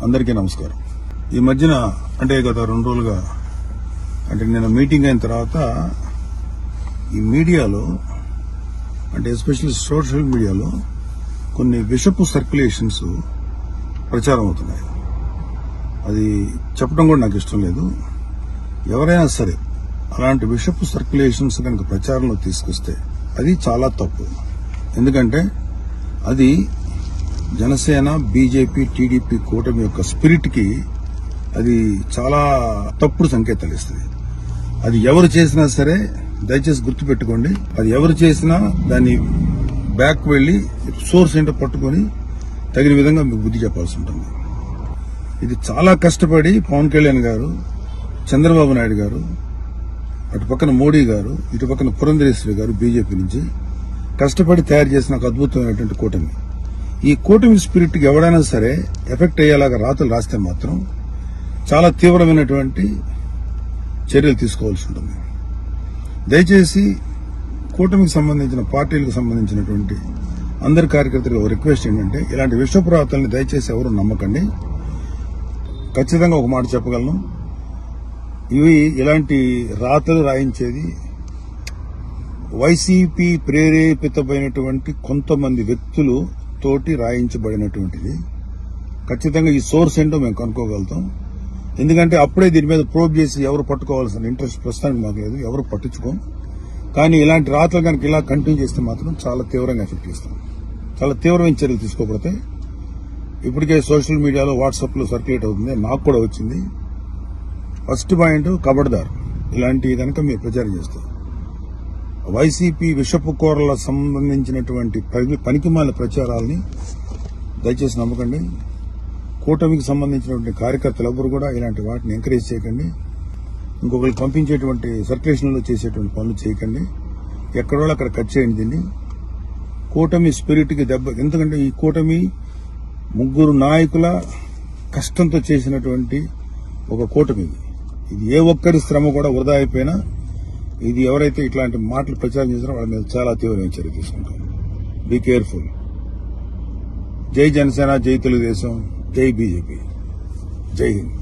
అందరికీ నమస్కారం. ఈ మధ్యన అంటే గత 2 రోజులుగా అంటే నేను మీటింగ్ అయిన తర్వాత ఈ మీడియాలో అంటే ఎస్పెషల్లీ సోషల్ మీడియాలో కొన్ని విషపు సర్క్యులేషన్స్ ప్రచారం అవుతున్నాయి. అది చెప్పడం కూడా నాకు ఇష్టం లేదు. ఎవరైనా సరే అలాంటి విషపు సర్క్యులేషన్స్ కనుక ప్రచారంలో తీసుకొస్తే అది చాలా తప్పు. ఎందుకంటే అది జనసేన, బీజేపీ, టీడీపీ కూటమి యొక్క స్పిరిట్ కి అది చాలా తప్పుడు సంకేతాలు ఇస్తుంది. అది ఎవరు చేసినా సరే దయచేసి గుర్తుపెట్టుకోండి. అది ఎవరు చేసినా దాన్ని బ్యాక్ వెళ్లి సోర్స్ ఏంటో పట్టుకుని తగిన విధంగా మీకు బుద్ధి చెప్పాల్సి ఉంటుంది. ఇది చాలా కష్టపడి పవన్ కళ్యాణ్ గారు, చంద్రబాబు నాయుడు గారు, అటు పక్కన మోడీ గారు, ఇటు పక్కన పురంధరేశ్వరి గారు బీజేపీ నుంచి కష్టపడి తయారు చేసిన ఒక అద్భుతమైనటువంటి కూటమి. ఈ కూటమి స్పిరిట్ కి ఎవడైనా సరే ఎఫెక్ట్ అయ్యేలాగా రాతలు రాస్తే మాత్రం చాలా తీవ్రమైనటువంటి చర్యలు తీసుకోవాల్సి ఉంటుంది. దయచేసి కూటమికి సంబంధించిన పార్టీలకు సంబంధించినటువంటి అందరి కార్యకర్తలకు రిక్వెస్ట్ ఏంటంటే ఇలాంటి విషపు రాతల్ని దయచేసి ఎవరు నమ్మకండి. ఖచ్చితంగా ఒక మాట చెప్పగలను, ఇవి ఇలాంటి రాతలు రాయించేది వైసీపీ ప్రేరేపితమైనటువంటి కొంతమంది వ్యక్తులు తోటి రాయించబడినటువంటిది. ఖచ్చితంగా ఈ సోర్స్ ఏంటో మేము కనుక్కోగలుగుతాం. ఎందుకంటే అప్పుడే దీని మీద ప్రోబ్ చేసి ఎవరు పట్టుకోవాల్సిన ఇంట్రెస్ట్ ప్రస్తుతానికి మాకు లేదు, ఎవరు పట్టించుకోం. కానీ ఇలాంటి రాతలు కనుక ఇలా కంటిన్యూ చేస్తే మాత్రం చాలా తీవ్రంగా ఎఫెక్ట్ చేస్తాం. చాలా తీవ్రమైన చర్యలు తీసుకోకపోతే ఇప్పటికే సోషల్ మీడియాలో వాట్సాప్ లో సర్క్యులేట్ అవుతుంది, నాకు కూడా వచ్చింది. ఫస్ట్ పాయింట్, కబడ్దార్ ఇలాంటివి కనుక మీరు ప్రచారం చేస్తారు. వైసీపీ విషపు కూరల సంబంధించినటువంటి పనికిమాల ప్రచారాలని దయచేసి నమ్మకండి. కూటమికి సంబంధించినటువంటి కార్యకర్తలు ఎవరు కూడా ఇలాంటి వాటిని ఎంకరేజ్ చేయకండి. ఇంకొకరికి పంపించేటువంటి సర్క్యులేషన్లో చేసేటువంటి పనులు చేయకండి. ఎక్కడో అక్కడ కట్ చేయండి దీన్ని. కూటమి స్పిరిట్ కి దెబ్బ. ఎందుకంటే ఈ కూటమి 3 నాయకుల కష్టంతో చేసినటువంటి ఒక కూటమి. ఇది ఏ ఒక్కరి శ్రమ కూడా వృధా అయిపోయినా ఇది ఎవరైతే ఇట్లాంటి మాటలు ప్రచారం చేస్తారో వాళ్ళ మీద చాలా తీవ్రమైన చర్య తీసుకుంటాం. Be careful. జై జనసేన, జై తెలుగుదేశం, జై బీజేపీ, జై హింద్.